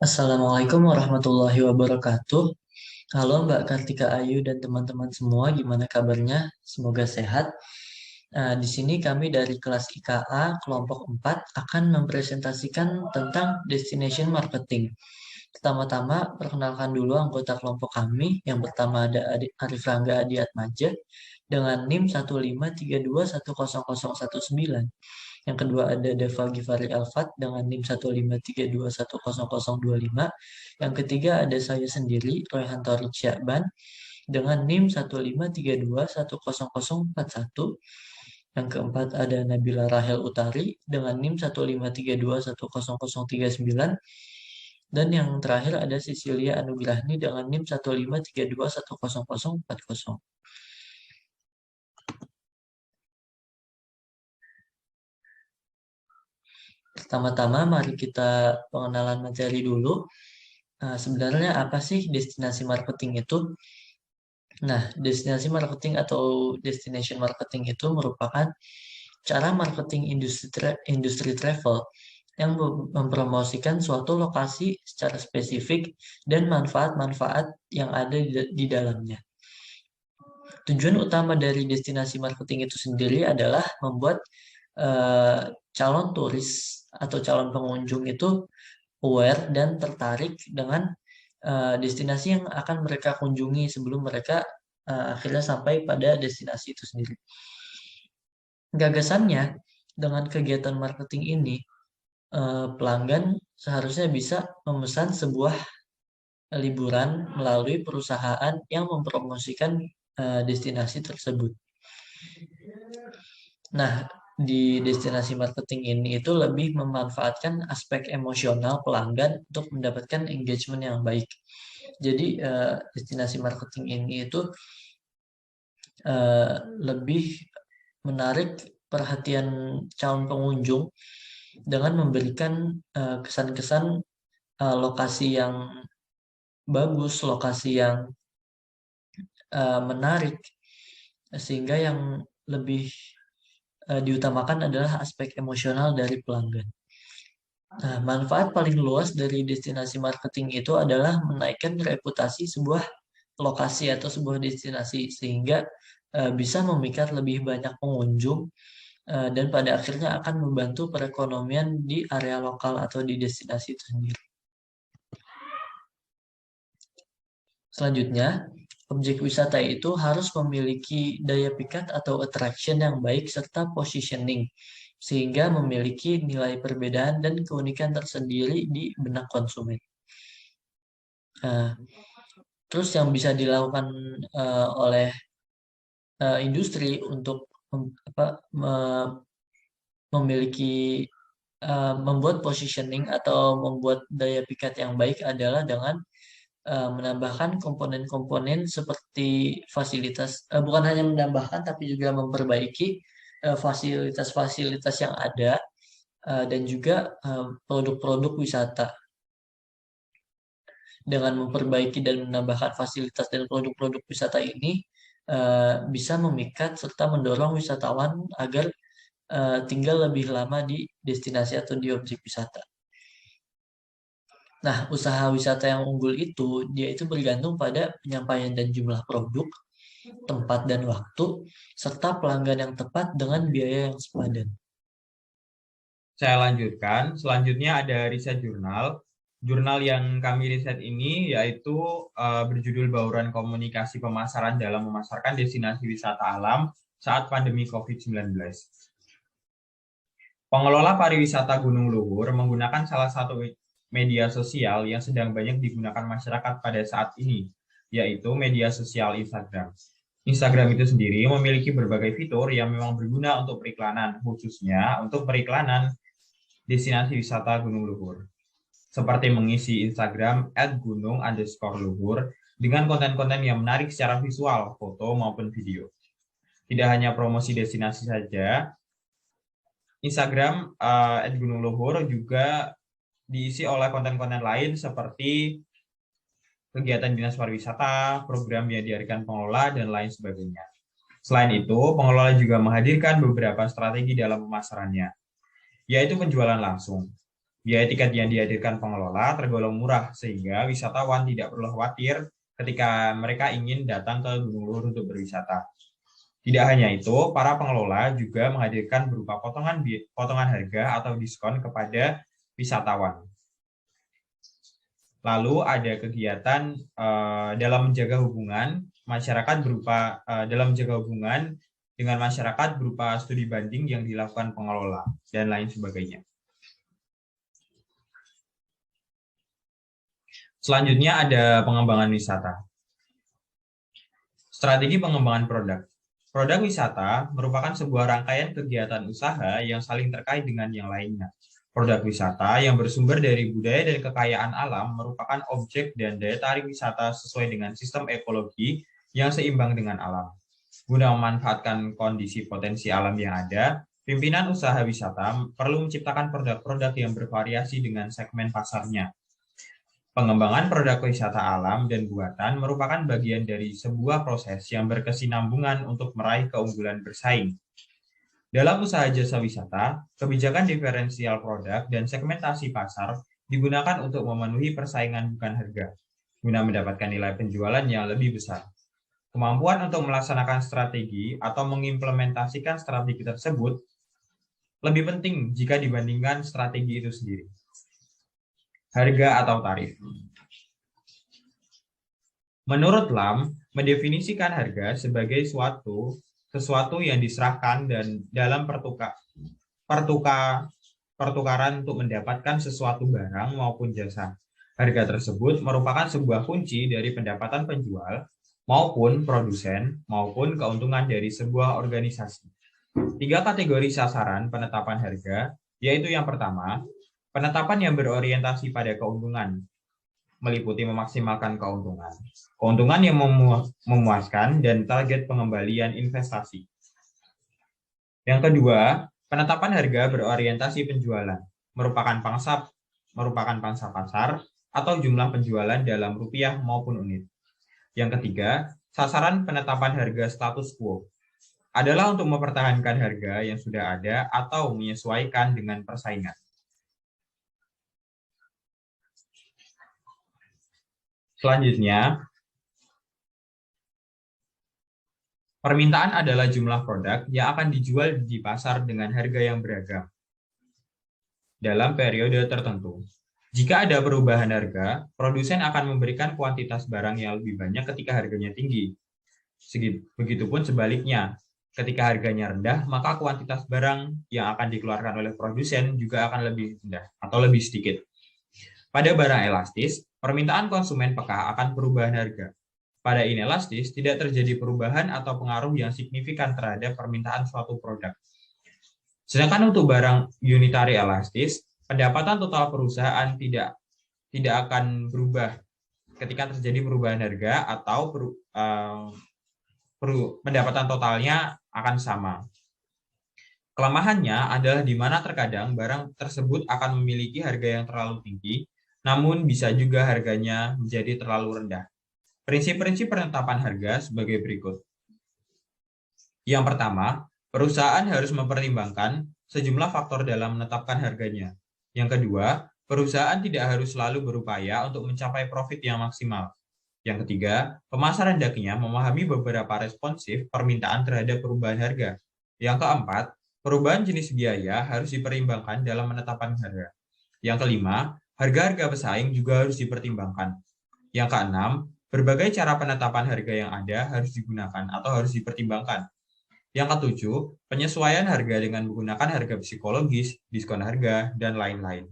Assalamualaikum warahmatullahi wabarakatuh. Halo Mbak Kartika Ayu dan teman-teman semua, gimana kabarnya? Semoga sehat. Di sini kami dari kelas IKA kelompok 4 akan mempresentasikan tentang destination marketing. Pertama-tama, perkenalkan dulu anggota kelompok kami. Yang pertama ada Arif Rangga Adiatmaja dengan NIM 153210019. Yang kedua ada Deva Givari Alfat dengan NIM 153210025. Yang ketiga ada saya sendiri, Royhanto Syakban dengan NIM 153210041. Yang keempat ada Nabila Rahel Utari dengan NIM 153210039. Dan yang terakhir ada Cecilia Anugrahni dengan NIM 153210040. Pertama-tama mari kita pengenalan materi dulu. Sebenarnya apa sih destinasi marketing itu? Nah, destinasi marketing atau destination marketing itu merupakan cara marketing industri travel yang mempromosikan suatu lokasi secara spesifik dan manfaat-manfaat yang ada di dalamnya. Tujuan utama dari destinasi marketing itu sendiri adalah membuat eh, calon turis atau calon pengunjung itu aware dan tertarik dengan destinasi yang akan mereka kunjungi sebelum mereka akhirnya sampai pada destinasi itu sendiri. Gagasannya, dengan kegiatan marketing ini, pelanggan seharusnya bisa memesan sebuah liburan melalui perusahaan yang mempromosikan destinasi tersebut. Nah, di destinasi marketing ini itu lebih memanfaatkan aspek emosional pelanggan untuk mendapatkan engagement yang baik. Jadi destinasi marketing ini itu lebih menarik perhatian calon pengunjung dengan memberikan kesan-kesan lokasi yang bagus, lokasi yang menarik, sehingga yang lebih diutamakan adalah aspek emosional dari pelanggan. Nah, manfaat paling luas dari destinasi marketing itu adalah menaikkan reputasi sebuah lokasi atau sebuah destinasi sehingga bisa memikat lebih banyak pengunjung dan pada akhirnya akan membantu perekonomian di area lokal atau di destinasi itu sendiri. Selanjutnya, objek wisata itu harus memiliki daya pikat atau attraction yang baik serta positioning sehingga memiliki nilai perbedaan dan keunikan tersendiri di benak konsumen. Nah, terus yang bisa dilakukan oleh industri untuk memiliki membuat positioning atau membuat daya pikat yang baik adalah dengan menambahkan komponen-komponen seperti fasilitas, bukan hanya menambahkan tapi juga memperbaiki fasilitas-fasilitas yang ada dan juga produk-produk wisata. Dengan memperbaiki dan menambahkan fasilitas dan produk-produk wisata ini bisa memikat serta mendorong wisatawan agar tinggal lebih lama di destinasi atau di objek wisata. Nah, usaha wisata yang unggul itu, dia itu bergantung pada penyampaian dan jumlah produk, tempat dan waktu, serta pelanggan yang tepat dengan biaya yang sepadan. Saya lanjutkan. Selanjutnya ada riset jurnal. Jurnal yang kami riset ini yaitu berjudul Bauran Komunikasi Pemasaran dalam Memasarkan Destinasi Wisata Alam saat Pandemi COVID-19. Pengelola pariwisata Gunung Luhur menggunakan salah satu media sosial yang sedang banyak digunakan masyarakat pada saat ini, yaitu media sosial Instagram. Instagram itu sendiri memiliki berbagai fitur yang memang berguna untuk periklanan, khususnya untuk periklanan destinasi wisata Gunung Luhur. Seperti mengisi Instagram @gunung_luhur dengan konten-konten yang menarik secara visual, foto maupun video. Tidak hanya promosi destinasi saja, Instagram @gunung luhur juga diisi oleh konten-konten lain seperti kegiatan dinas pariwisata, program yang dihadirkan pengelola, dan lain sebagainya. Selain itu, pengelola juga menghadirkan beberapa strategi dalam pemasarannya, yaitu penjualan langsung. Biaya tiket yang dihadirkan pengelola tergolong murah, sehingga wisatawan tidak perlu khawatir ketika mereka ingin datang ke Gunung Luhur untuk berwisata. Tidak hanya itu, para pengelola juga menghadirkan berupa potongan harga atau diskon kepada wisatawan. Lalu ada kegiatan dalam menjaga hubungan masyarakat dengan masyarakat berupa studi banding yang dilakukan pengelola dan lain sebagainya. Selanjutnya ada pengembangan wisata. Strategi pengembangan produk. Produk wisata merupakan sebuah rangkaian kegiatan usaha yang saling terkait dengan yang lainnya. Produk wisata yang bersumber dari budaya dan kekayaan alam merupakan objek dan daya tarik wisata sesuai dengan sistem ekologi yang seimbang dengan alam. Guna memanfaatkan kondisi potensi alam yang ada, pimpinan usaha wisata perlu menciptakan produk-produk yang bervariasi dengan segmen pasarnya. Pengembangan produk wisata alam dan buatan merupakan bagian dari sebuah proses yang berkesinambungan untuk meraih keunggulan bersaing. Dalam usaha jasa wisata, kebijakan diferensial produk dan segmentasi pasar digunakan untuk memenuhi persaingan bukan harga, guna mendapatkan nilai penjualan yang lebih besar. Kemampuan untuk melaksanakan strategi atau mengimplementasikan strategi tersebut lebih penting jika dibandingkan strategi itu sendiri. Harga atau tarif. Menurut Lam, mendefinisikan harga sebagai sesuatu yang diserahkan dan dalam pertukaran untuk mendapatkan sesuatu barang maupun jasa. Harga tersebut merupakan sebuah kunci dari pendapatan penjual maupun produsen maupun keuntungan dari sebuah organisasi. 3 kategori sasaran penetapan harga, yaitu yang pertama, penetapan yang berorientasi pada keuntungan, meliputi memaksimalkan keuntungan. Keuntungan yang memuaskan dan target pengembalian investasi. Yang kedua, penetapan harga berorientasi penjualan, merupakan pangsa pasar atau jumlah penjualan dalam rupiah maupun unit. Yang ketiga, sasaran penetapan harga status quo, adalah untuk mempertahankan harga yang sudah ada atau menyesuaikan dengan persaingan. Selanjutnya, permintaan adalah jumlah produk yang akan dijual di pasar dengan harga yang beragam dalam periode tertentu. Jika ada perubahan harga, produsen akan memberikan kuantitas barang yang lebih banyak ketika harganya tinggi. Begitupun sebaliknya, ketika harganya rendah, maka kuantitas barang yang akan dikeluarkan oleh produsen juga akan lebih rendah atau lebih sedikit. Pada barang elastis, permintaan konsumen peka akan perubahan harga. Pada inelastis, tidak terjadi perubahan atau pengaruh yang signifikan terhadap permintaan suatu produk. Sedangkan untuk barang unitary elastis, pendapatan total perusahaan tidak akan berubah ketika terjadi perubahan harga atau pendapatan totalnya akan sama. Kelemahannya adalah di mana terkadang barang tersebut akan memiliki harga yang terlalu tinggi, namun bisa juga harganya menjadi terlalu rendah. Prinsip-prinsip penetapan harga sebagai berikut. Yang pertama, perusahaan harus mempertimbangkan sejumlah faktor dalam menetapkan harganya. Yang kedua, perusahaan tidak harus selalu berupaya untuk mencapai profit yang maksimal. Yang ketiga, pemasar hendaknya memahami beberapa responsif permintaan terhadap perubahan harga. Yang keempat, perubahan jenis biaya harus dipertimbangkan dalam menetapkan harga. Yang kelima, harga-harga pesaing juga harus dipertimbangkan. Yang keenam, berbagai cara penetapan harga yang ada harus digunakan atau harus dipertimbangkan. Yang ketujuh, penyesuaian harga dengan menggunakan harga psikologis, diskon harga, dan lain-lain.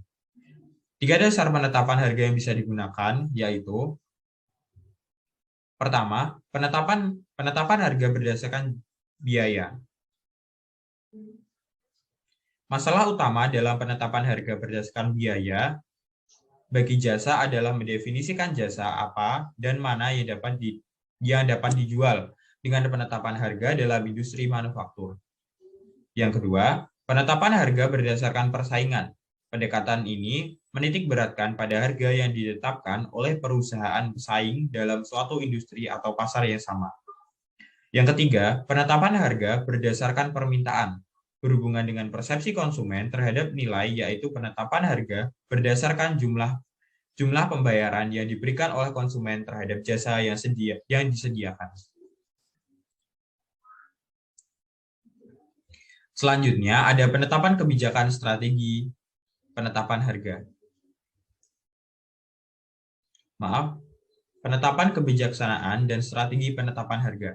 3 dasar penetapan harga yang bisa digunakan yaitu: pertama, penetapan harga berdasarkan biaya. Masalah utama dalam penetapan harga berdasarkan biaya bagi jasa adalah mendefinisikan jasa apa dan mana yang dapat dijual dengan penetapan harga dalam industri manufaktur. Yang kedua, penetapan harga berdasarkan persaingan. Pendekatan ini menitik beratkan pada harga yang ditetapkan oleh perusahaan pesaing dalam suatu industri atau pasar yang sama. Yang ketiga, penetapan harga berdasarkan permintaan. berhubungan dengan persepsi konsumen terhadap nilai, yaitu penetapan harga berdasarkan jumlah pembayaran yang diberikan oleh konsumen terhadap jasa yang disediakan. Selanjutnya ada penetapan kebijakan strategi penetapan harga. Penetapan kebijaksanaan dan strategi penetapan harga.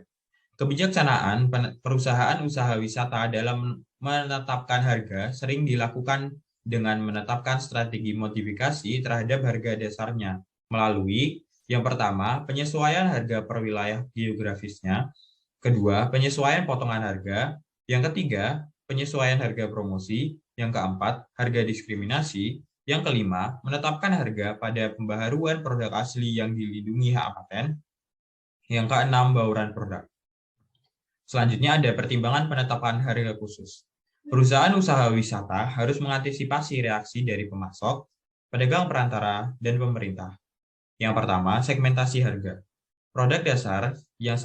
Kebijaksanaan perusahaan usaha wisata dalam menetapkan harga sering dilakukan dengan menetapkan strategi modifikasi terhadap harga dasarnya melalui yang pertama, penyesuaian harga per wilayah geografisnya, kedua, penyesuaian potongan harga, yang ketiga, penyesuaian harga promosi, yang keempat, harga diskriminasi, yang kelima, menetapkan harga pada pembaharuan produk asli yang dilindungi hak paten, yang keenam, bauran produk. Selanjutnya ada pertimbangan penetapan harga khusus. Perusahaan usaha wisata harus mengantisipasi reaksi dari pemasok, pedagang perantara, dan pemerintah. Yang pertama, segmentasi harga. Produk dasar yang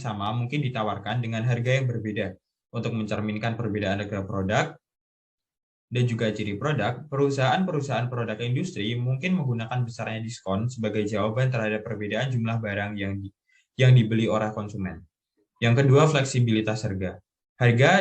sama mungkin ditawarkan dengan harga yang berbeda. Untuk mencerminkan perbedaan harga produk dan juga ciri produk, perusahaan produk industri mungkin menggunakan besarnya diskon sebagai jawaban terhadap perbedaan jumlah barang yang dibeli oleh konsumen. Yang kedua, fleksibilitas harga. Harga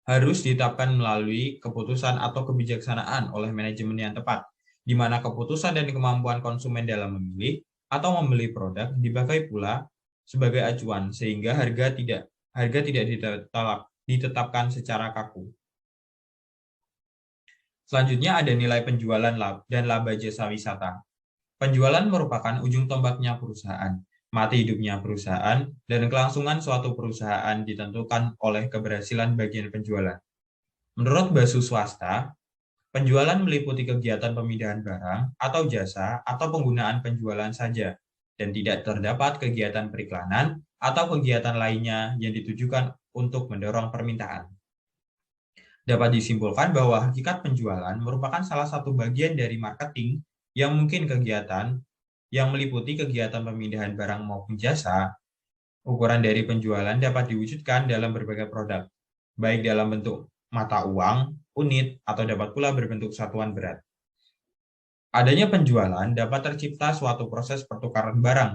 harus ditetapkan melalui keputusan atau kebijaksanaan oleh manajemen yang tepat, di mana keputusan dan kemampuan konsumen dalam memilih atau membeli produk dipakai pula sebagai acuan, sehingga harga tidak ditetapkan secara kaku. Selanjutnya ada nilai penjualan dan laba jasa wisata. Penjualan merupakan ujung tombaknya perusahaan. Mati hidupnya perusahaan dan kelangsungan suatu perusahaan ditentukan oleh keberhasilan bagian penjualan. Menurut Basu Swasta, penjualan meliputi kegiatan pemindahan barang atau jasa atau penggunaan penjualan saja, dan tidak terdapat kegiatan periklanan atau kegiatan lainnya yang ditujukan untuk mendorong permintaan. Dapat disimpulkan bahwa hakikat penjualan merupakan salah satu bagian dari marketing yang meliputi kegiatan pemindahan barang maupun jasa. Ukuran dari penjualan dapat diwujudkan dalam berbagai produk, baik dalam bentuk mata uang, unit, atau dapat pula berbentuk satuan berat. Adanya penjualan dapat tercipta suatu proses pertukaran barang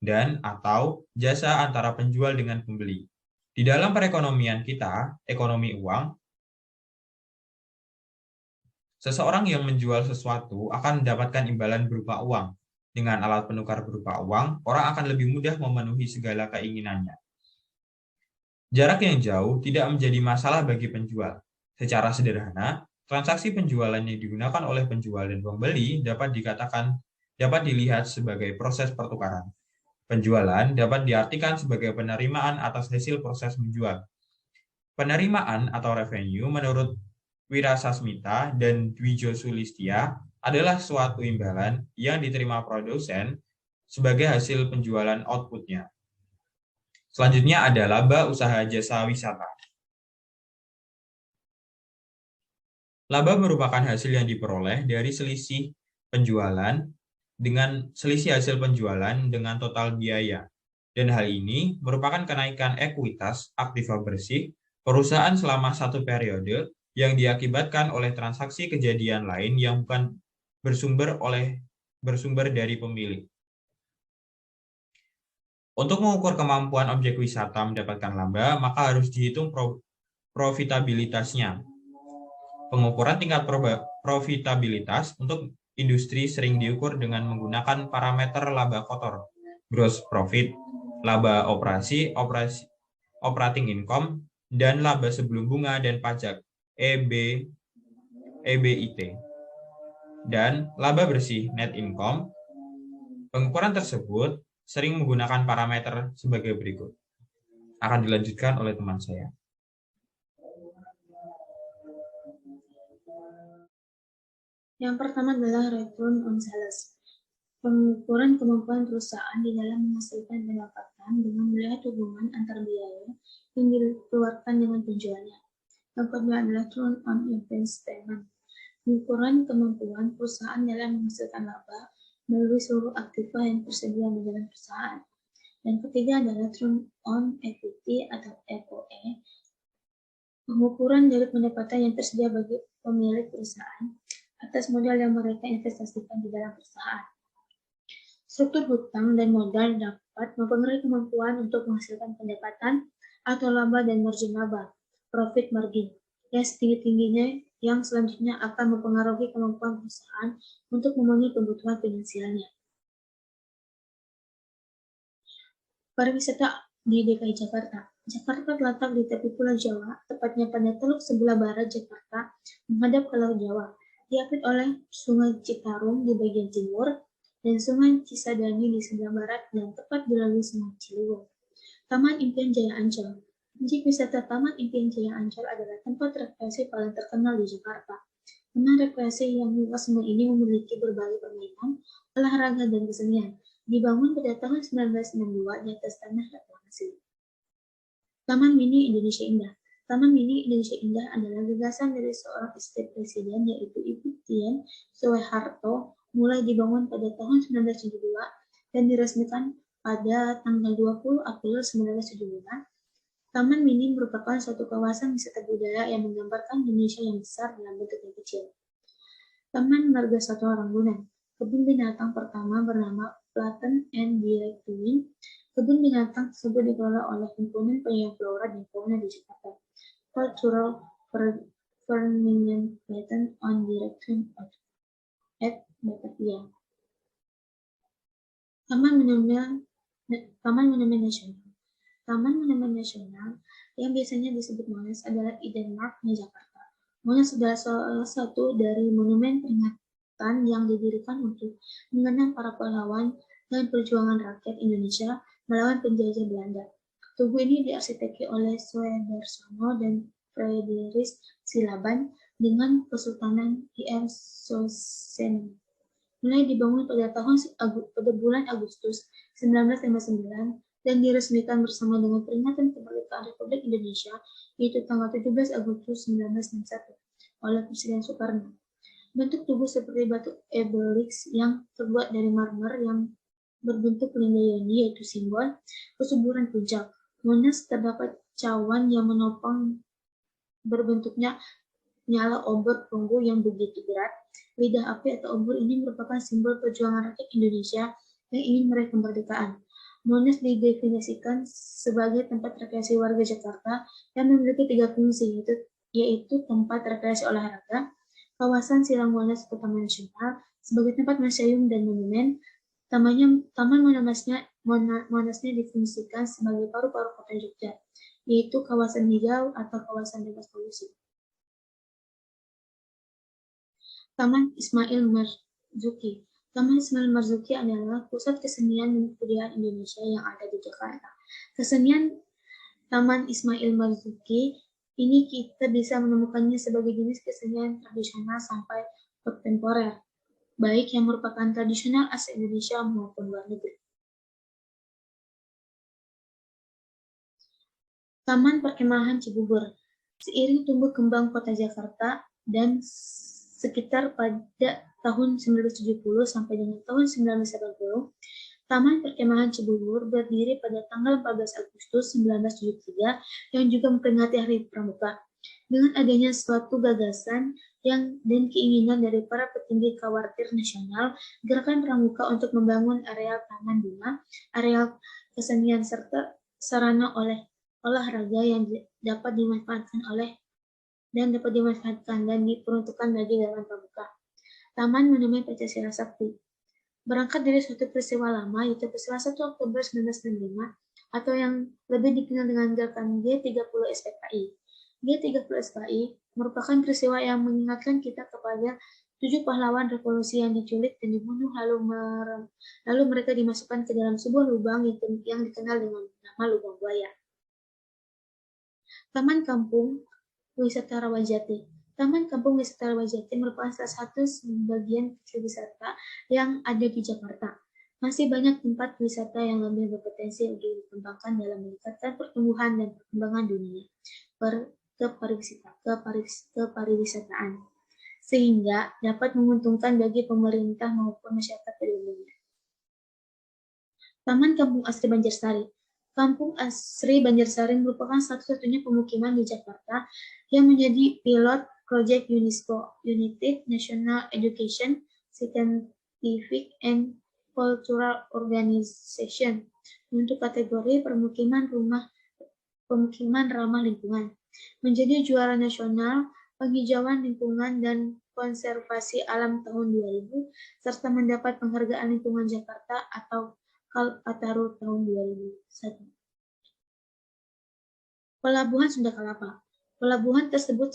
dan atau jasa antara penjual dengan pembeli. Di dalam perekonomian kita, ekonomi uang, seseorang yang menjual sesuatu akan mendapatkan imbalan berupa uang. Dengan alat penukar berupa uang, orang akan lebih mudah memenuhi segala keinginannya. Jarak yang jauh tidak menjadi masalah bagi penjual. Secara sederhana, transaksi penjualan yang digunakan oleh penjual dan pembeli dapat dilihat sebagai proses pertukaran. Penjualan dapat diartikan sebagai penerimaan atas hasil proses menjual. Penerimaan atau revenue menurut Wirasasmita dan Dwijo Sulistya adalah suatu imbalan yang diterima produsen sebagai hasil penjualan outputnya. Selanjutnya ada laba usaha jasa wisata. Laba merupakan hasil yang diperoleh dari selisih hasil penjualan dengan total biaya. Dan hal ini merupakan kenaikan ekuitas aktiva bersih perusahaan selama satu periode yang diakibatkan oleh transaksi kejadian lain yang bukan bersumber dari pemilik. Untuk mengukur kemampuan objek wisata mendapatkan laba, maka harus dihitung profitabilitasnya. Pengukuran tingkat profitabilitas untuk industri sering diukur dengan menggunakan parameter laba kotor, gross profit, laba operating income, dan laba sebelum bunga dan pajak, EBIT, dan laba bersih, net income. Pengukuran tersebut sering menggunakan parameter sebagai berikut. Akan dilanjutkan oleh teman saya. Yang pertama adalah return on sales. Pengukuran kemampuan perusahaan di dalam menghasilkan pendapatan dengan melihat hubungan antar biaya yang dikeluarkan dengan penjualannya. Yang kedua adalah return on investment. Pengukuran kemampuan perusahaan dalam menghasilkan laba melalui seluruh aktiva yang tersedia di dalam perusahaan. Dan ketiga adalah Return on Equity atau ROE, pengukuran dari pendapatan yang tersedia bagi pemilik perusahaan atas modal yang mereka investasikan di dalam perusahaan. Struktur hutang dan modal dapat mempengaruhi kemampuan untuk menghasilkan pendapatan atau laba dan margin laba, profit margin, yang setinggi-tingginya yang selanjutnya akan mempengaruhi kemampuan perusahaan untuk memenuhi kebutuhan finansialnya. Pariwisata di DKI Jakarta. Jakarta terletak di tepi Pulau Jawa, tepatnya pada teluk sebelah barat Jakarta, menghadap ke Laut Jawa, diapit oleh Sungai Citarum di bagian timur dan Sungai Cisadane di sebelah barat dan tepat dilalui Sungai Ciliwung. Taman Impian Jaya Ancol. Objek wisata Taman Impian Jaya Ancol adalah tempat rekreasi paling terkenal di Jakarta. Taman rekreasi yang luas ini memiliki berbagai permainan, olahraga, dan kesenian. Dibangun pada tahun 1962 di atas tanah reklamasi. Taman Mini Indonesia Indah. Taman Mini Indonesia Indah adalah gagasan dari seorang istri presiden, yaitu Ibu Tien Soeharto, mulai dibangun pada tahun 1972 dan diresmikan pada tanggal 20 April 1975. Taman Mini merupakan suatu kawasan wisata budaya yang menggambarkan Indonesia yang besar dalam bentuk yang kecil. Taman Marga Satwa Ragunan. Kebun binatang pertama bernama Platen and Direct Twin. Kebun binatang tersebut dikelola oleh Himpunan Penjaga Flora dan Fauna di Jakarta. Cultural Permanent Platen on Direct Twin at Batavia. Taman Monumen Nasional. Taman Monumen Nasional yang biasanya disebut Monas adalah Eden Park di Jakarta. Monas adalah salah satu dari monumen peringatan yang didirikan untuk mengenang para pahlawan dan perjuangan rakyat Indonesia melawan penjajah Belanda. Tugu ini diarsiteki oleh Soedarsono dan Frederis Silaban dengan Kesultanan IR Soesen. Mulai dibangun pada bulan Agustus 1959 dan diresmikan bersama dengan peringatan kemerdekaan Republik Indonesia, yaitu tanggal 17 Agustus 1961 oleh Presiden Soekarno. Bentuk tugu seperti batu obelisk yang terbuat dari marmer yang berbentuk lindayani, yaitu simbol kesuburan puncak. Monas terdapat cawan yang menopang berbentuknya nyala obor perunggu yang begitu berat. Lidah api atau obor ini merupakan simbol perjuangan rakyat Indonesia yang ingin meraih kemerdekaan. Monas didefinisikan sebagai tempat rekreasi warga Jakarta yang memiliki 3 fungsi, yaitu tempat rekreasi olahraga, kawasan silang Monas atau Taman Nasional sebagai tempat museum dan monumen. Taman Monasnya difungsikan sebagai paru-paru kota Jogja, yaitu kawasan hijau atau kawasan bebas polusi. Taman Ismail Marzuki. Taman Ismail Marzuki adalah pusat kesenian dan kebudayaan Indonesia yang ada di Jakarta. Kesenian Taman Ismail Marzuki ini kita bisa menemukannya sebagai jenis kesenian tradisional sampai kontemporer, baik yang merupakan tradisional asal Indonesia maupun luar negeri. Taman Perkemahan Cibubur. Seiring tumbuh kembang kota Jakarta dan sekitar pada tahun 1970 sampai dengan tahun 1980, Taman Perkemahan Cibubur berdiri pada tanggal 14 Agustus 1973 yang juga memperingati Hari Pramuka. Dengan adanya suatu gagasan dan keinginan dari para petinggi Khawatir Nasional, Gerakan Pramuka untuk membangun areal Taman Bima, areal kesenian serta sarana olahraga yang dapat dimanfaatkan dan diperuntukkan bagi Dewan Pramuka. Taman Monumen Pancasila Sakti. Berangkat dari suatu peristiwa lama, yaitu peristiwa 1 Oktober 1995, atau yang lebih dikenal dengan gerakan G30 SPKI. G30 SPKI merupakan peristiwa yang mengingatkan kita kepada 7 pahlawan revolusi yang diculik dan dibunuh, lalu mereka dimasukkan ke dalam sebuah lubang yang dikenal dengan nama Lubang Buaya. Taman Kampung Wisata Rawajati. Taman Kampung Wisata Rawajati merupakan salah satu bagian kecil wisata yang ada di Jakarta. Masih banyak tempat wisata yang lebih berpotensi untuk dikembangkan dalam meningkatkan pertumbuhan dan perkembangan dunia kepariwisataan, sehingga dapat menguntungkan bagi pemerintah maupun masyarakat pada umumnya. Taman Kampung Asri Banjarsari. Kampung Asri Banjarsari merupakan satu-satunya pemukiman di Jakarta yang menjadi pilot proyek UNESCO, United National Education, Scientific and Cultural Organization, untuk kategori pemukiman ramah lingkungan. Menjadi juara nasional penghijauan lingkungan dan konservasi alam tahun 2000, serta mendapat penghargaan lingkungan Jakarta atau Kalpataru tahun 2001. Pelabuhan Sunda Kelapa. Pelabuhan tersebut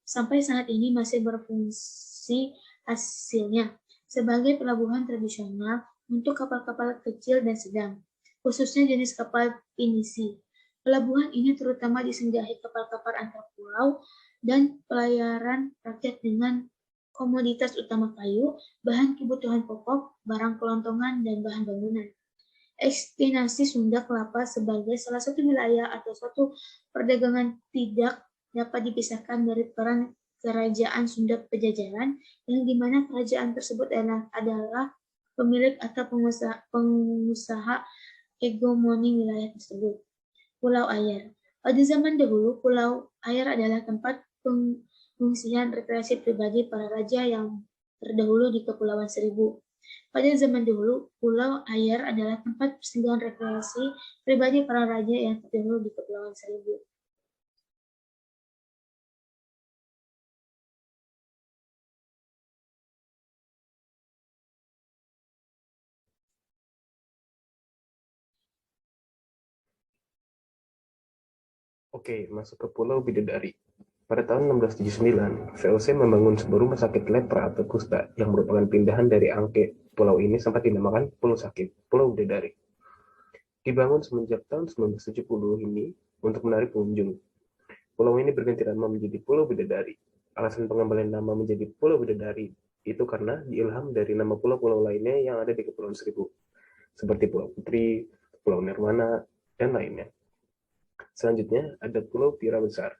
sampai saat ini masih berfungsi hasilnya sebagai pelabuhan tradisional untuk kapal-kapal kecil dan sedang, khususnya jenis kapal pinisi. Pelabuhan ini terutama disinggahi kapal-kapal antar pulau dan pelayaran rakyat dengan komoditas utama kayu, bahan kebutuhan pokok, barang kelontongan, dan bahan bangunan. Destinasi Sunda Kelapa sebagai salah satu wilayah atau suatu perdagangan tidak dapat dipisahkan dari peran Kerajaan Sunda Pejajaran, yang dimana kerajaan tersebut adalah pemilik atau pengusaha hegemoni wilayah tersebut. Pulau Ayer. Pada zaman dahulu, Pulau Ayer adalah tempat pengungsian rekreasi pribadi para raja yang terdahulu di Kepulauan Seribu. Pada zaman dahulu, Pulau Ayer adalah tempat persinggahan rekreasi pribadi para raja yang terdahulu di Kepulauan Seribu. Oke, masuk ke Pulau Bidadari. Pada tahun 1679, VOC membangun sebuah rumah sakit lepra atau kusta yang merupakan pindahan dari Angke. Pulau ini sempat dinamakan Pulau Sakit, Pulau Bidadari. Dibangun semenjak tahun 1970 ini untuk menarik pengunjung. Pulau ini berganti nama menjadi Pulau Bidadari. Alasan pengembalian nama menjadi Pulau Bidadari itu karena diilham dari nama pulau-pulau lainnya yang ada di Kepulauan Seribu, seperti Pulau Putri, Pulau Nirwana, dan lainnya. Selanjutnya ada Pulau Bira Besar.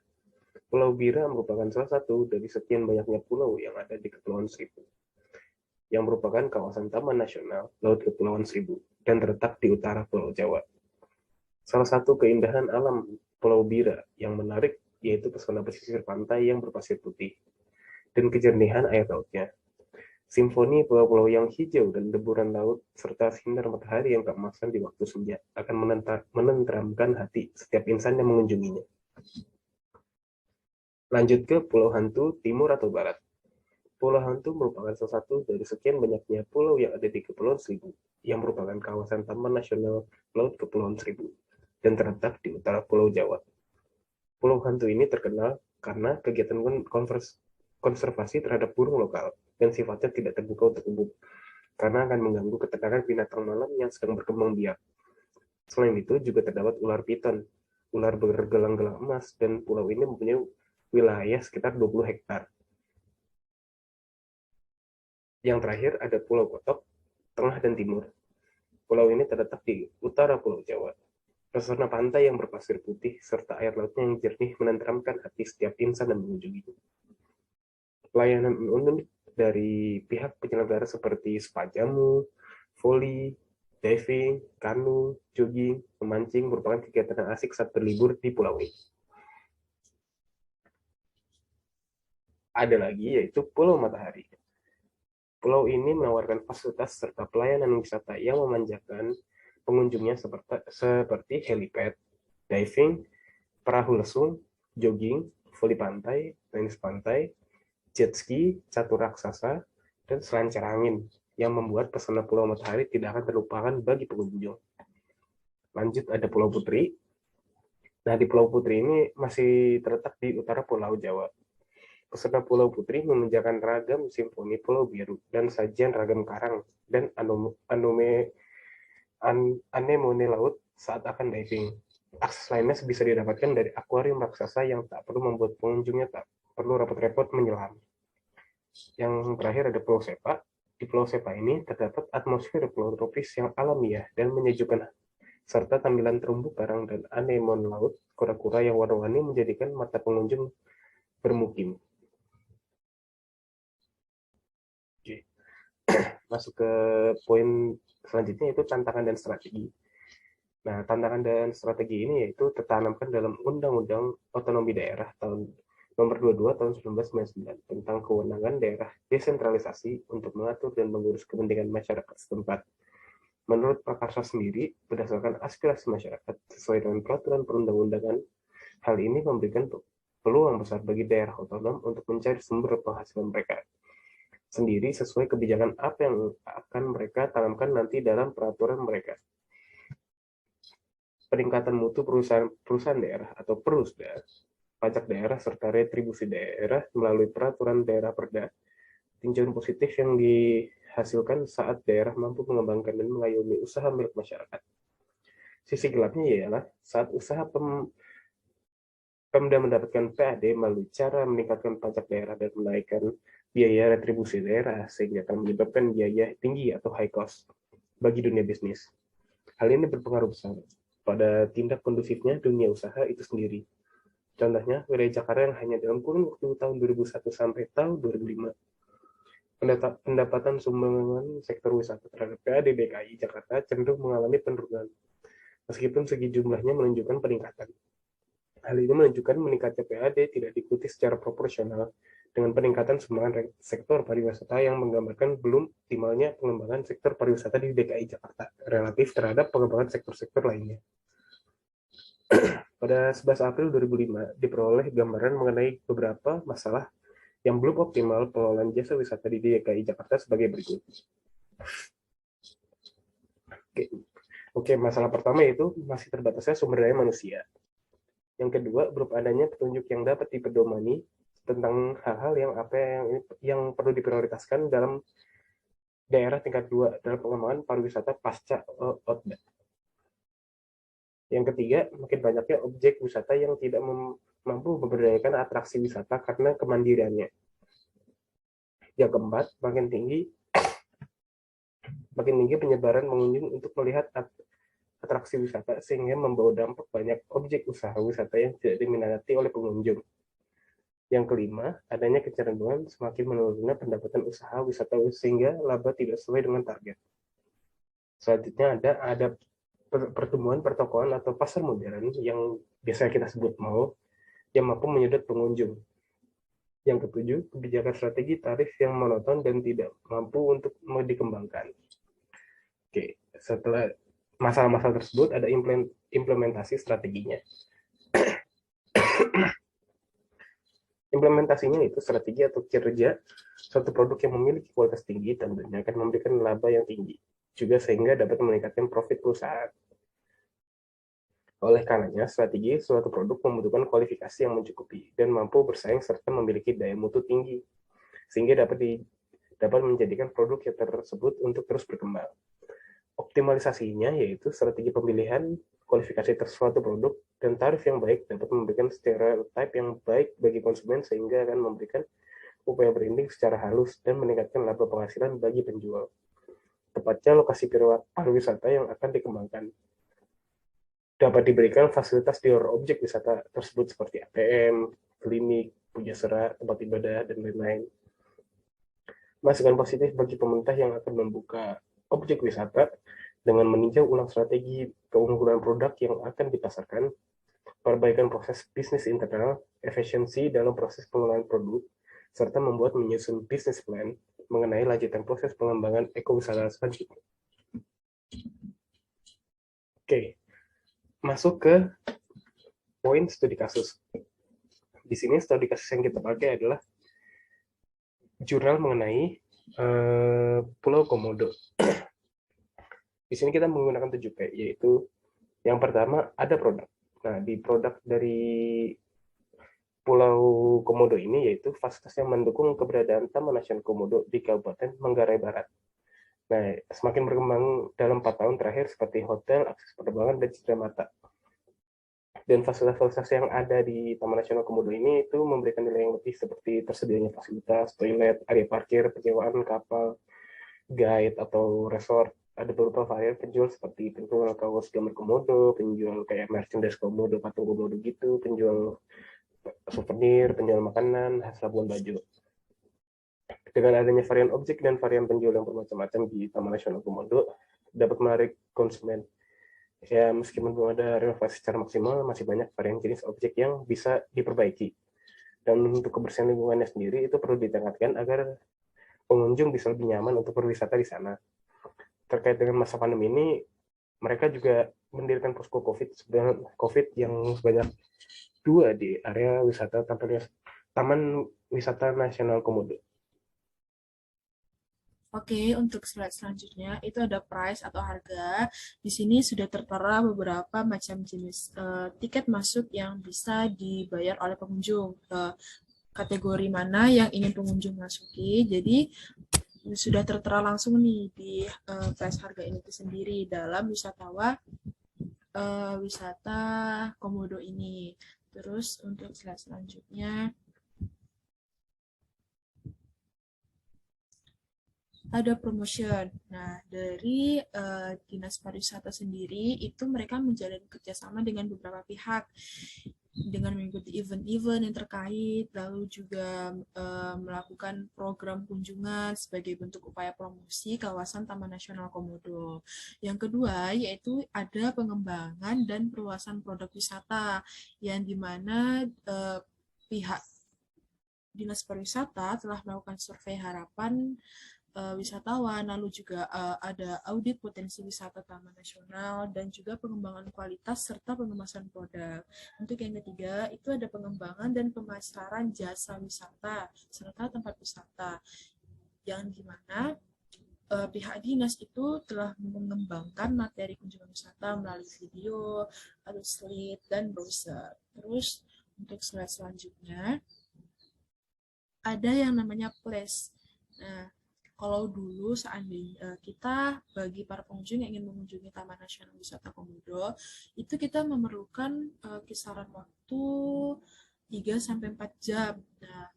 Pulau Bira merupakan salah satu dari sekian banyaknya pulau yang ada di Kepulauan Seribu, yang merupakan kawasan Taman Nasional Laut Kepulauan Seribu dan terletak di utara Pulau Jawa. Salah satu keindahan alam Pulau Bira yang menarik yaitu pesona pesisir pantai yang berpasir putih dan kejernihan air lautnya. Simfoni pulau-pulau yang hijau dan deburan laut serta sinar matahari yang keemasan di waktu senja akan menenteramkan hati setiap insan yang mengunjunginya. Lanjut ke Pulau Hantu Timur atau Barat. Pulau Hantu merupakan salah satu dari sekian banyaknya pulau yang ada di Kepulauan Seribu, yang merupakan kawasan Taman Nasional Laut Kepulauan Seribu dan terletak di utara Pulau Jawa. Pulau Hantu ini terkenal karena kegiatan konservasi terhadap burung lokal dan sifatnya tidak terbuka untuk umum, karena akan mengganggu ketenangan binatang malam yang sedang berkembang biak. Selain itu juga terdapat ular piton, ular bergelang-gelang emas, dan pulau ini mempunyai wilayah sekitar 20 hektar. Yang terakhir ada Pulau Kotok, Tengah dan Timur. Pulau ini terletak di utara Pulau Jawa. Pesona pantai yang berpasir putih serta air lautnya yang jernih menenteramkan hati setiap insan yang mengunjunginya. Layanan unik dari pihak penyelenggara seperti spa jamu, voli, diving, kanu, jogging, memancing merupakan kegiatan yang asik saat berlibur di pulau ini. Ada lagi yaitu Pulau Matahari. Pulau ini menawarkan fasilitas serta pelayanan wisata yang memanjakan pengunjungnya seperti helipad, diving, perahu lesung, jogging, voli pantai, tenis pantai, jet ski, catur raksasa, dan selancar angin yang membuat pesona Pulau Matahari tidak akan terlupakan bagi pengunjung. Lanjut ada Pulau Putri. Nah, di Pulau Putri ini masih terletak di utara Pulau Jawa. Pesona Pulau Putri memanjakan ragam simfoni pulau biru dan sajian ragam karang dan anemone laut saat akan diving. Akses lainnya bisa didapatkan dari akuarium raksasa yang tak perlu membuat pengunjungnya tak perlu repot-repot menyelam. Yang terakhir ada Pulau Sepa. Di Pulau Sepa ini terdapat atmosfer pulau tropis yang alamiah dan menyejukkan, serta tampilan terumbu karang dan anemon laut kura-kura yang warna-warni menjadikan mata pengunjung bermukim. masuk ke poin selanjutnya, yaitu tantangan dan strategi. Nah, tantangan dan strategi ini yaitu tertanamkan dalam Undang-Undang Otonomi Daerah tahun Nomor 22 tahun 1999 tentang kewenangan daerah desentralisasi untuk mengatur dan mengurus kepentingan masyarakat setempat. Menurut Prakarsa sendiri, berdasarkan aspirasi masyarakat sesuai dengan peraturan perundang-undangan, hal ini memberikan peluang besar bagi daerah otonom untuk mencari sumber penghasilan mereka sendiri sesuai kebijakan apa yang akan mereka tanamkan nanti dalam peraturan mereka. Peningkatan mutu perusahaan daerah atau Perusda, pajak daerah serta retribusi daerah melalui peraturan daerah Perda, tinjauan positif yang dihasilkan saat daerah mampu mengembangkan dan mengayomi usaha milik masyarakat. Sisi gelapnya ialah saat usaha Pemda mendapatkan PAD melalui cara meningkatkan pajak daerah dan menaikkan biaya retribusi daerah sehingga akan menyebabkan biaya tinggi atau high cost bagi dunia bisnis. Hal ini berpengaruh besar pada tindak kondusifnya dunia usaha itu sendiri. Contohnya, wilayah Jakarta yang hanya dalam kurun waktu tahun 2001 sampai tahun 2005, pendapatan sumbangan sektor wisata terhadap PAD DKI Jakarta cenderung mengalami penurunan, meskipun segi jumlahnya menunjukkan peningkatan. Hal ini menunjukkan meningkatnya PAD tidak diikuti secara proporsional dengan peningkatan sumbangan sektor pariwisata yang menggambarkan belum optimalnya pengembangan sektor pariwisata di DKI Jakarta relatif terhadap pengembangan sektor-sektor lainnya. Pada 11 April 2005 diperoleh gambaran mengenai beberapa masalah yang belum optimal pengelolaan jasa wisata di DKI Jakarta sebagai berikut. Oke, masalah pertama yaitu masih terbatasnya sumber daya manusia. Yang kedua, berupa adanya petunjuk yang dapat dipedomani tentang hal-hal yang perlu diprioritaskan dalam daerah tingkat 2 dalam pengembangan pariwisata pasca OTDA. Yang ketiga, makin banyaknya objek wisata yang tidak mampu memberdayakan atraksi wisata karena kemandiriannya. Yang keempat, makin tinggi penyebaran pengunjung untuk melihat atraksi wisata sehingga membawa dampak banyak objek usaha wisata yang tidak diminati oleh pengunjung. Yang kelima, adanya kecenderungan semakin menurunnya pendapatan usaha wisata sehingga laba tidak sesuai dengan target. Selanjutnya ada pertumbuhan pertokoan atau pasar modern yang biasa kita sebut mall yang mampu menyedot pengunjung. Yang ketujuh, kebijakan strategi tarif yang monoton dan tidak mampu untuk dikembangkan. Oke, setelah masalah-masalah tersebut ada implementasi strateginya. Implementasinya itu strategi atau kerja suatu produk yang memiliki kualitas tinggi tentunya akan memberikan laba yang tinggi, juga sehingga dapat meningkatkan profit perusahaan. Oleh karenanya, strategi suatu produk membutuhkan kualifikasi yang mencukupi dan mampu bersaing serta memiliki daya mutu tinggi, sehingga dapat menjadikan produk yang tersebut untuk terus berkembang. Optimalisasinya yaitu strategi pemilihan, kualifikasi suatu produk, dan tarif yang baik dapat memberikan stereotype yang baik bagi konsumen sehingga akan memberikan upaya branding secara halus dan meningkatkan laba penghasilan bagi penjual. Tepatnya lokasi pariwisata yang akan dikembangkan. Dapat diberikan fasilitas di luar objek wisata tersebut seperti ATM, klinik, pujasera, tempat ibadah, dan lain-lain. Masukan positif bagi pemerintah yang akan membuka objek wisata dengan meninjau ulang strategi keunggulan produk yang akan dipasarkan, perbaikan proses bisnis internal, efisiensi dalam proses pengelolaan produk, serta menyusun bisnis plan mengenai lanjutan proses pengembangan ekowisata selanjutnya. Oke, masuk ke poin studi kasus. Di sini studi kasus yang kita pakai adalah jurnal mengenai Pulau Komodo. Di sini kita menggunakan 7P, yaitu yang pertama ada produk. Nah, di produk dari Pulau Komodo ini yaitu fasilitas yang mendukung keberadaan Taman Nasional Komodo di Kabupaten Manggarai Barat. Nah, semakin berkembang dalam 4 tahun terakhir seperti hotel, akses penerbangan, dan cindera mata. Dan fasilitas-fasilitas yang ada di Taman Nasional Komodo ini itu memberikan nilai yang lebih seperti tersedianya fasilitas, toilet, area parkir, penyewaan kapal, guide atau resort. Ada beberapa varian penjual seperti penjual kaos gambar Komodo, penjual kayak merchandise Komodo, patung Komodo gitu, penjual souvenir, penjual makanan, khas Labuan Bajo. Dengan adanya varian objek dan varian penjual yang bermacam-macam di Taman Nasional Komodo dapat menarik konsumen. Ya, meskipun belum ada renovasi secara maksimal, masih banyak varian jenis objek yang bisa diperbaiki. Dan untuk kebersihan lingkungannya sendiri itu perlu ditingkatkan agar pengunjung bisa lebih nyaman untuk berwisata di sana. Terkait dengan masa pandemi ini, mereka juga mendirikan posko COVID yang sebanyak 2 di area wisata Taman Wisata Nasional Komodo. Oke, untuk slide selanjutnya itu ada price atau harga. Di sini sudah tertera beberapa macam jenis tiket masuk yang bisa dibayar oleh pengunjung. Kategori mana yang ingin pengunjung masuki. Jadi sudah tertera langsung nih di price harga ini sendiri dalam wisata Komodo ini. Terus untuk slide selanjutnya ada promotion. Nah, dari Dinas Pariwisata sendiri itu mereka menjalin kerjasama dengan beberapa pihak dengan mengikuti event-event yang terkait, lalu juga melakukan program kunjungan sebagai bentuk upaya promosi kawasan Taman Nasional Komodo. Yang kedua yaitu ada pengembangan dan perluasan produk wisata yang dimana pihak Dinas Pariwisata telah melakukan survei harapan wisatawan, lalu juga ada audit potensi wisata Taman Nasional dan juga pengembangan kualitas serta pengemasan produk. Untuk yang ketiga itu ada pengembangan dan pemasaran jasa wisata serta tempat wisata yang dimana pihak dinas itu telah mengembangkan materi kunjungan wisata melalui video, atau slide dan browser. Terus untuk slide selanjutnya ada yang namanya place. Nah, kalau dulu seandainya kita bagi para pengunjung yang ingin mengunjungi Taman Nasional Wisata Komodo, itu kita memerlukan kisaran waktu 3-4 jam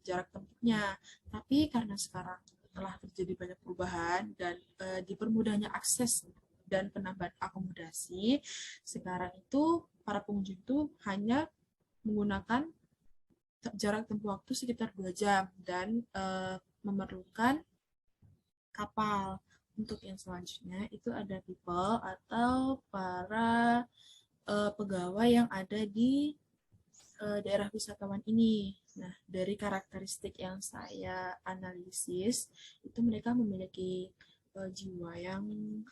jarak tempuhnya. Tapi karena sekarang telah terjadi banyak perubahan dan dipermudahnya akses dan penambahan akomodasi, sekarang itu para pengunjung itu hanya menggunakan jarak tempuh waktu sekitar 2 jam dan memerlukan kapal. Untuk yang selanjutnya itu ada people atau para pegawai yang ada di daerah wisatawan ini. Nah, dari karakteristik yang saya analisis, itu mereka memiliki jiwa yang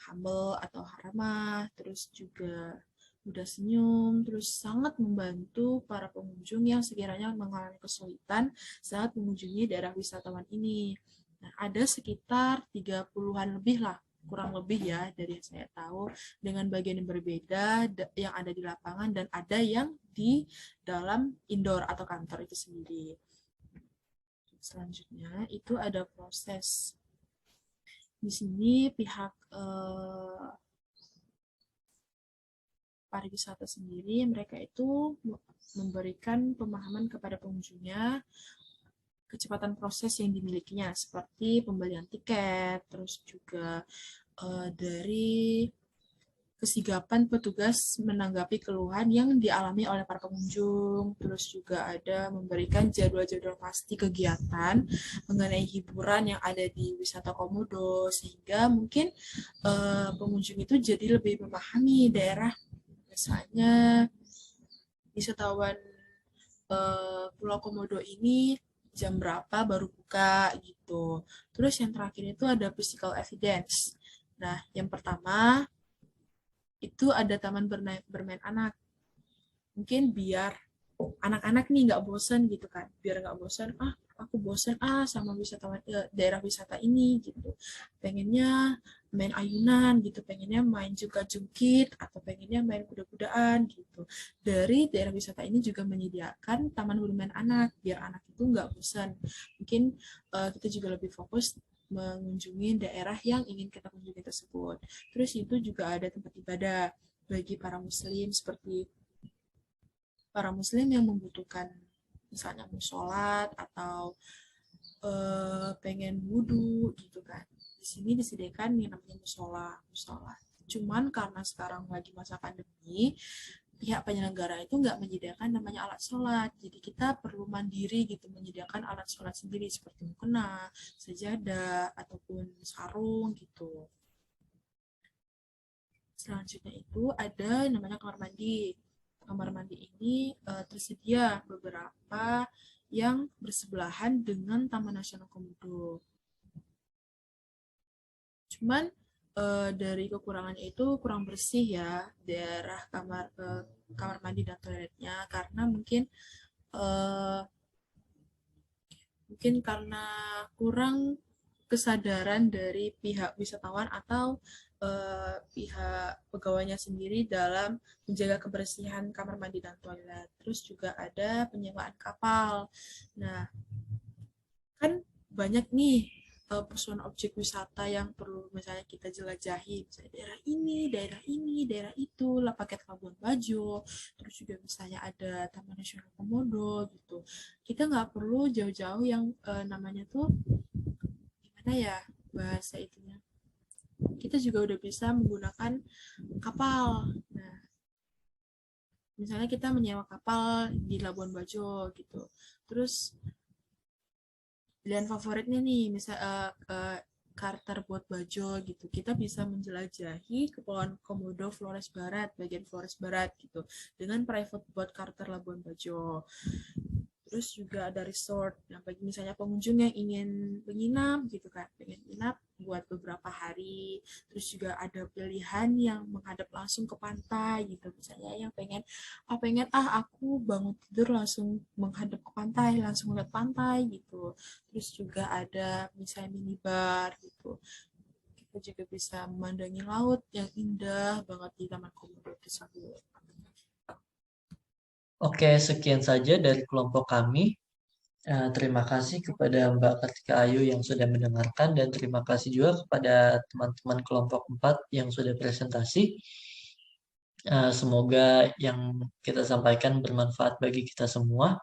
humble atau ramah, terus juga mudah senyum, terus sangat membantu para pengunjung yang sekiranya mengalami kesulitan saat mengunjungi daerah wisatawan ini. Nah, ada sekitar 30-an lebih lah, kurang lebih ya dari yang saya tahu, dengan bagian yang berbeda yang ada di lapangan dan ada yang di dalam indoor atau kantor itu sendiri. Selanjutnya itu ada proses. Di sini pihak pariwisata sendiri, mereka itu memberikan pemahaman kepada pengunjungnya kecepatan proses yang dimilikinya, seperti pembelian tiket, terus juga dari kesigapan petugas menanggapi keluhan yang dialami oleh para pengunjung, terus juga ada memberikan jadwal-jadwal pasti kegiatan mengenai hiburan yang ada di wisata Komodo, sehingga mungkin pengunjung itu jadi lebih memahami daerah. Misalnya wisatawan Pulau Komodo ini jam berapa baru buka gitu. Terus yang terakhir itu ada physical evidence. Nah, yang pertama itu ada taman bermain anak. Mungkin biar anak-anak nih nggak bosan gitu kan. Biar nggak bosan, aku bosan sama daerah wisata ini gitu. Pengennya main ayunan gitu, pengennya main juga jungkit atau pengennya main kuda-kudaan gitu. Dari daerah wisata ini juga menyediakan taman bermain anak biar anak itu nggak bosan. Mungkin kita juga lebih fokus mengunjungi daerah yang ingin kita kunjungi tersebut. Terus itu juga ada tempat ibadah bagi para muslim, seperti para muslim yang membutuhkan misalnya mau sholat atau pengen wudhu gitu kan. Di sini disediakan yang namanya musola. Cuman karena sekarang lagi masa pandemi, pihak penyelenggara itu nggak menyediakan namanya alat sholat. Jadi kita perlu mandiri gitu menyediakan alat sholat sendiri seperti mukena, sajadah, ataupun sarung gitu. Selanjutnya itu ada namanya kamar mandi. Kamar mandi ini tersedia beberapa yang bersebelahan dengan Taman Nasional Komodo. Cuman dari kekurangannya itu kurang bersih ya daerah kamar mandi dan toiletnya, karena mungkin karena kurang kesadaran dari pihak wisatawan atau pihak pegawainya sendiri dalam menjaga kebersihan kamar mandi dan toilet. Terus juga ada penyewaan kapal. Nah, kan banyak nih pesona objek wisata yang perlu misalnya kita jelajahi, misalnya daerah ini, daerah itu, lah paket Labuan Bajo, terus juga misalnya ada Taman Nasional Komodo gitu. Kita nggak perlu jauh-jauh yang namanya tuh gimana ya bahasa itunya. Kita juga udah bisa menggunakan kapal. Nah, misalnya kita menyewa kapal di Labuan Bajo gitu. Terus pilihan favoritnya nih, misal Carter Boat Bajo gitu. Kita bisa menjelajahi Kepulauan Komodo Flores Barat, bagian Flores Barat gitu, dengan private boat Carter Labuan Bajo. Terus juga ada resort. Nah, bagi misalnya pengunjung yang ingin menginap gitu kan, pengen menginap buat beberapa hari. Terus juga ada pilihan yang menghadap langsung ke pantai gitu. Misalnya yang pengen aku bangun tidur langsung menghadap ke pantai, langsung melihat pantai gitu. Terus juga ada misalnya minibar gitu. Kita juga bisa memandangi laut yang indah banget di Taman Komodo tersebut. Oke, sekian saja dari kelompok kami. Terima kasih kepada Mbak Kartika Ayu yang sudah mendengarkan, dan terima kasih juga kepada teman-teman kelompok 4 yang sudah presentasi. Semoga yang kita sampaikan bermanfaat bagi kita semua.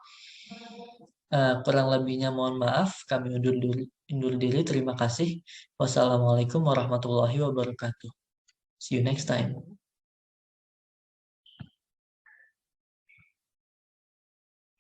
Kurang lebihnya mohon maaf, kami undur diri. Terima kasih. Wassalamualaikum warahmatullahi wabarakatuh. See you next time.